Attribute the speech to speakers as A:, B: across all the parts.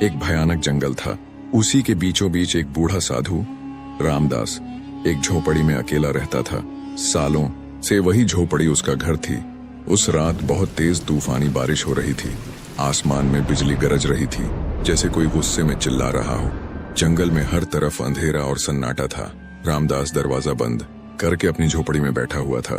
A: एक भयानक जंगल था। उसी के बीचों बीच एक बूढ़ा साधु रामदास एक झोपड़ी में अकेला रहता था। सालों से वही झोपड़ी उसका घर थी। उस रात बहुत तेज तूफानी बारिश हो रही थी। आसमान में बिजली गरज रही थी, जैसे कोई गुस्से में चिल्ला रहा हो। जंगल में हर तरफ अंधेरा और सन्नाटा था। रामदास दरवाजा बंद करके अपनी झोपड़ी में बैठा हुआ था,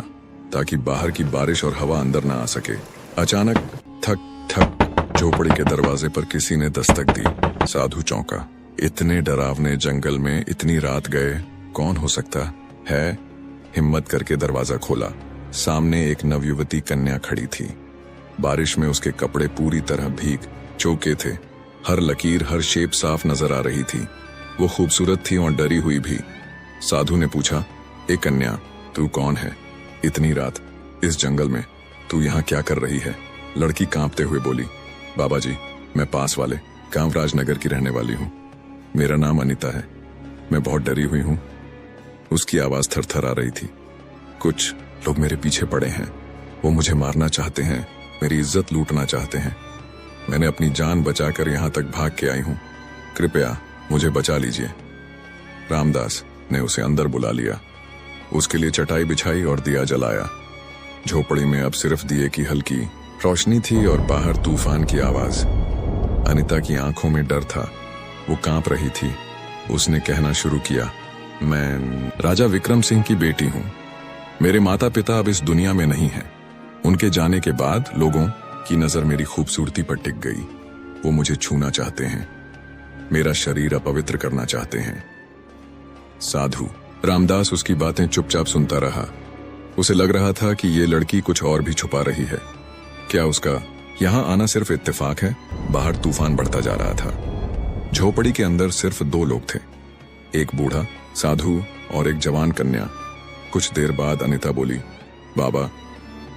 A: ताकि बाहर की बारिश और हवा अंदर ना आ सके। अचानक ठक ठक झोपड़ी के दरवाजे पर किसी ने दस्तक दी। साधु चौंका। इतने डरावने जंगल में इतनी रात गए कौन हो सकता है? हिम्मत करके दरवाजा खोला। सामने एक नवयुवती कन्या खड़ी थी। बारिश में उसके कपड़े पूरी तरह भीग चुके थे। हर लकीर, हर शेप साफ नजर आ रही थी। वो खूबसूरत थी और डरी हुई भी। साधु ने पूछा, ए कन्या, तू कौन है? इतनी रात इस जंगल में तू यहाँ क्या कर रही है? लड़की कांपते हुए बोली, बाबा जी, मैं पास वाले कामराज नगर की रहने वाली हूँ। मेरा नाम अनीता है। मैं बहुत डरी हुई हूँ। उसकी आवाज थरथर आ रही थी। कुछ लोग मेरे पीछे पड़े हैं। वो मुझे मारना चाहते हैं, मेरी इज्जत लूटना चाहते हैं। मैंने अपनी जान बचाकर यहाँ तक भाग के आई हूँ। कृपया मुझे बचा लीजिए। रामदास ने उसे अंदर बुला लिया। उसके लिए चटाई बिछाई और दिया जलाया। झोपड़ी में अब सिर्फ दिए की हल्की रोशनी थी और बाहर तूफान की आवाज। अनीता की आंखों में डर था। वो कांप रही थी। उसने कहना शुरू किया, मैं राजा विक्रम सिंह की बेटी हूँ। मेरे माता पिता अब इस दुनिया में नहीं हैं। उनके जाने के बाद लोगों की नजर मेरी खूबसूरती पर टिक गई। वो मुझे छूना चाहते हैं, मेरा शरीर अपवित्र करना चाहते हैं। साधु रामदास उसकी बातें चुपचाप सुनता रहा। उसे लग रहा था कि ये लड़की कुछ और भी छुपा रही है। क्या उसका यहाँ आना सिर्फ इत्तेफाक है? बाहर तूफान बढ़ता जा रहा था। झोपड़ी के अंदर सिर्फ दो लोग थे, एक बूढ़ा साधु और एक जवान कन्या। कुछ देर बाद अनीता बोली, बाबा,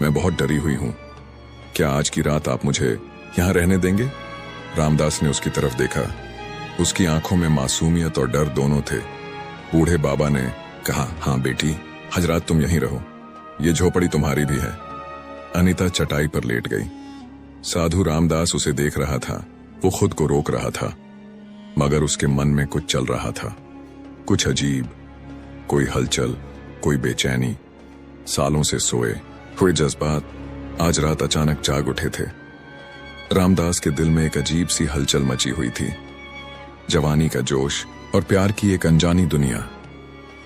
A: मैं बहुत डरी हुई हूँ। क्या आज की रात आप मुझे यहाँ रहने देंगे? रामदास ने उसकी तरफ देखा। उसकी आंखों में मासूमियत और डर दोनों थे। बूढ़े बाबा ने कहा, हाँ बेटी, आज रात तुम यहीं रहो। ये झोपड़ी तुम्हारी भी है। अनीता चटाई पर लेट गई। साधु रामदास उसे देख रहा था। वो खुद को रोक रहा था, मगर उसके मन में कुछ चल रहा था, कुछ अजीब, कोई हलचल, कोई बेचैनी। सालों से सोए हुए जज्बात आज रात अचानक जाग उठे थे। रामदास के दिल में एक अजीब सी हलचल मची हुई थी। जवानी का जोश और प्यार की एक अनजानी दुनिया,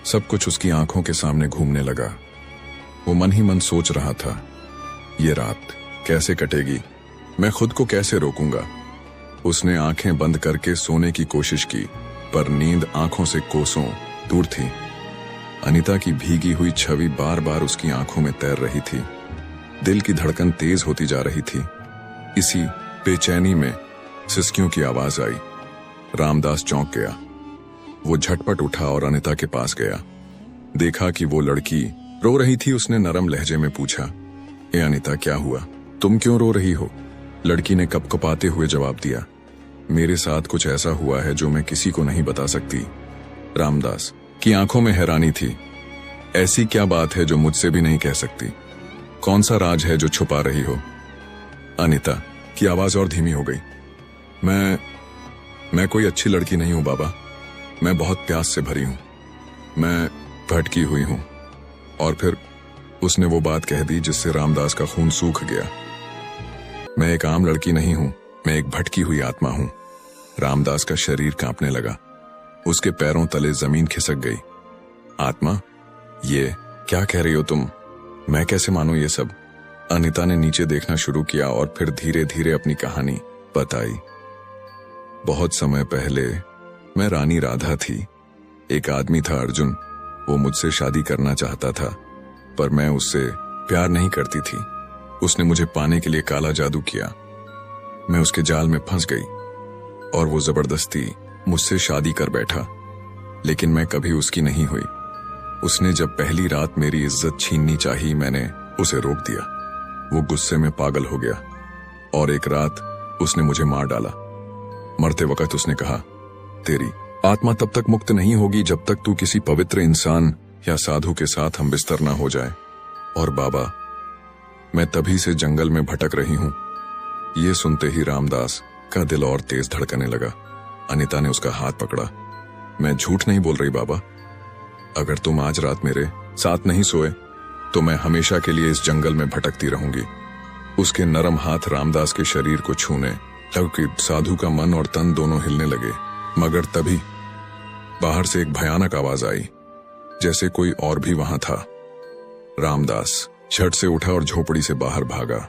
A: सब कुछ उसकी आंखों के सामने घूमने लगा। वो मन ही मन सोच रहा था, ये रात कैसे कटेगी? मैं खुद को कैसे रोकूंगा? उसने आंखें बंद करके सोने की कोशिश की, पर नींद आंखों से कोसों दूर थी। अनीता की भीगी हुई छवि बार बार उसकी आंखों में तैर रही थी। दिल की धड़कन तेज होती जा रही थी। इसी बेचैनी में सिसकियों की आवाज आई। रामदास चौंक गया। वो झटपट उठा और अनीता के पास गया। देखा कि वो लड़की रो रही थी। उसने नरम लहजे में पूछा, ए अनीता, क्या हुआ? तुम क्यों रो रही हो? लड़की ने कपकपाते हुए जवाब दिया, मेरे साथ कुछ ऐसा हुआ है जो मैं किसी को नहीं बता सकती। रामदास की आंखों में हैरानी थी। ऐसी क्या बात है जो मुझसे भी नहीं कह सकती? कौन सा राज है जो छुपा रही हो? अनीता की आवाज और धीमी हो गई। मैं कोई अच्छी लड़की नहीं हूं बाबा। मैं बहुत प्यास से भरी हूं। मैं भटकी हुई हूं। और फिर उसने वो बात कह दी जिससे रामदास का खून सूख गया। मैं एक आम लड़की नहीं हूं, मैं एक भटकी हुई आत्मा हूं। रामदास का शरीर कांपने लगा। उसके पैरों तले जमीन खिसक गई। आत्मा? ये क्या कह रही हो तुम? मैं कैसे मानूं ये सब? अनीता ने नीचे देखना शुरू किया और फिर धीरे धीरे अपनी कहानी बताई। बहुत समय पहले मैं रानी राधा थी। एक आदमी था अर्जुन। वो मुझसे शादी करना चाहता था, पर मैं उससे प्यार नहीं करती थी। उसने मुझे पाने के लिए काला जादू किया। मैं उसके जाल में फंस गई और वो जबरदस्ती मुझसे शादी कर बैठा, लेकिन मैं कभी उसकी नहीं हुई। उसने जब पहली रात मेरी इज्जत छीननी चाही, मैंने उसे रोक दिया। वो गुस्से में पागल हो गया और एक रात उसने मुझे मार डाला। मरते वक्त उसने कहा, तेरी आत्मा तब तक मुक्त नहीं होगी जब तक तू किसी पवित्र इंसान या साधु के साथ हम बिस्तर ना हो जाए। और बाबा, मैं तभी से जंगल में भटक रही हूं। ये सुनते ही रामदास का दिल और तेज धड़कने लगा। अनीता ने उसका हाथ पकड़ा। मैं झूठ नहीं बोल रही बाबा। अगर तुम आज रात मेरे साथ नहीं सोए तो मैं हमेशा के लिए इस जंगल में भटकती रहूंगी। उसके नरम हाथ रामदास के शरीर को छूने लगे। साधु का मन और तन दोनों हिलने लगे। मगर तभी बाहर से एक भयानक आवाज आई, जैसे कोई और भी वहां था। रामदास झट से उठा और झोपड़ी से बाहर भागा।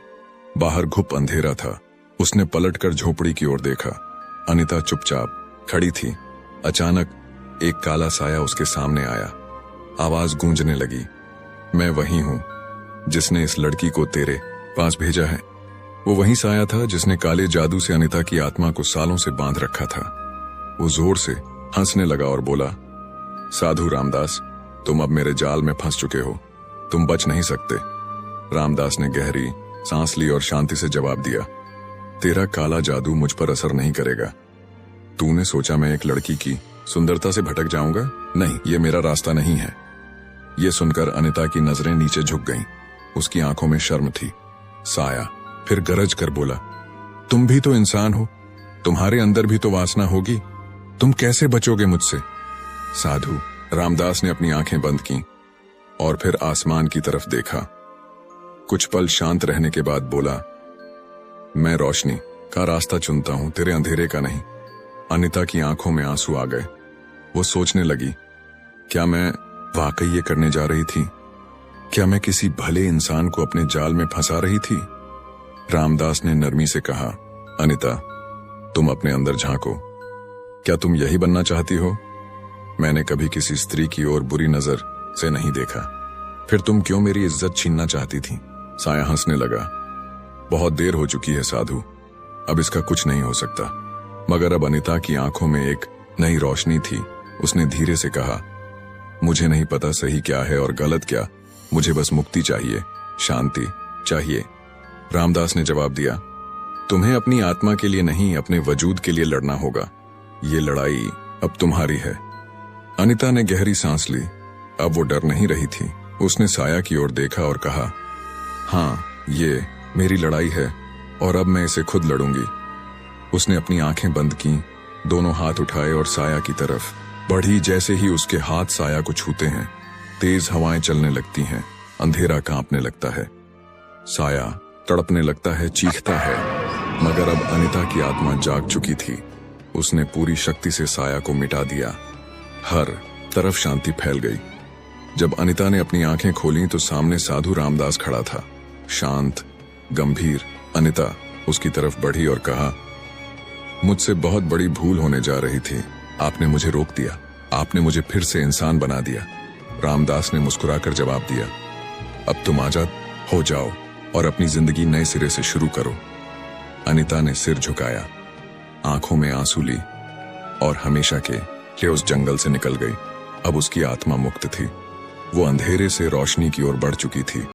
A: बाहर घुप अंधेरा था। उसने पलटकर झोपड़ी की ओर देखा। अनीता चुपचाप खड़ी थी। अचानक एक काला साया उसके सामने आया। आवाज गूंजने लगी, मैं वही हूं जिसने इस लड़की को तेरे पास भेजा है। वो वही साया था जिसने काले जादू से अनीता की आत्मा को सालों से बांध रखा था। वो जोर से हंसने लगा और बोला, साधु रामदास, तुम अब मेरे जाल में फंस चुके हो। तुम बच नहीं सकते। रामदास ने गहरी सांस ली और शांति से जवाब दिया, तेरा काला जादू मुझ पर असर नहीं करेगा। तूने सोचा मैं एक लड़की की सुंदरता से भटक जाऊंगा? नहीं, ये मेरा रास्ता नहीं है। ये सुनकर अनीता की नजरें नीचे झुक गईं। उसकी आंखों में शर्म थी। साया फिर गरज कर बोला, तुम भी तो इंसान हो, तुम्हारे अंदर भी तो वासना होगी। तुम कैसे बचोगे मुझसे? साधु रामदास ने अपनी आंखें बंद की और फिर आसमान की तरफ देखा। कुछ पल शांत रहने के बाद बोला, मैं रोशनी का रास्ता चुनता हूं, तेरे अंधेरे का नहीं। अनीता की आंखों में आंसू आ गए। वो सोचने लगी, क्या मैं वाकई ये करने जा रही थी? क्या मैं किसी भले इंसान को अपने जाल में फंसा रही थी? रामदास ने नरमी से कहा, अनीता, तुम अपने अंदर झांको। क्या तुम यही बनना चाहती हो? मैंने कभी किसी स्त्री की ओर बुरी नजर से नहीं देखा। फिर तुम क्यों मेरी इज्जत छीनना चाहती थी? साया हंसने लगा, बहुत देर हो चुकी है साधु, अब इसका कुछ नहीं हो सकता। मगर अब अनीता की आंखों में एक नई रोशनी थी। उसने धीरे से कहा, मुझे नहीं पता सही क्या है और गलत क्या, मुझे बस मुक्ति चाहिए, शांति चाहिए। रामदास ने जवाब दिया, तुम्हें अपनी आत्मा के लिए नहीं, अपने वजूद के लिए लड़ना होगा। ये लड़ाई अब तुम्हारी है। अनीता ने गहरी सांस ली। अब वो डर नहीं रही थी। उसने साया की ओर देखा और कहा, हाँ, ये मेरी लड़ाई है और अब मैं इसे खुद लड़ूंगी। उसने अपनी आंखें बंद की, दोनों हाथ उठाए और साया की तरफ बढ़ी। जैसे ही उसके हाथ साया को छूते हैं, तेज हवाएं चलने लगती हैं, अंधेरा कांपने लगता है, साया तड़पने लगता है, चीखता है। मगर अब अनीता की आत्मा जाग चुकी थी। उसने पूरी शक्ति से साया को मिटा दिया। हर तरफ शांति फैल गई। जब अनीता ने अपनी आंखें खोली तो सामने साधु रामदास खड़ा था, शांत, गंभीर। अनीता उसकी तरफ बढ़ी और कहा, मुझसे बहुत बड़ी भूल होने जा रही थी। आपने मुझे रोक दिया, आपने मुझे फिर से इंसान बना दिया। रामदास ने मुस्कुराकर जवाब दिया, अब तुम आजाद हो जाओ और अपनी जिंदगी नए सिरे से शुरू करो। अनीता ने सिर झुकाया, आंखों में आंसू ली और हमेशा के लिए उस जंगल से निकल गई। अब उसकी आत्मा मुक्त थी। वो अंधेरे से रोशनी की ओर बढ़ चुकी थी।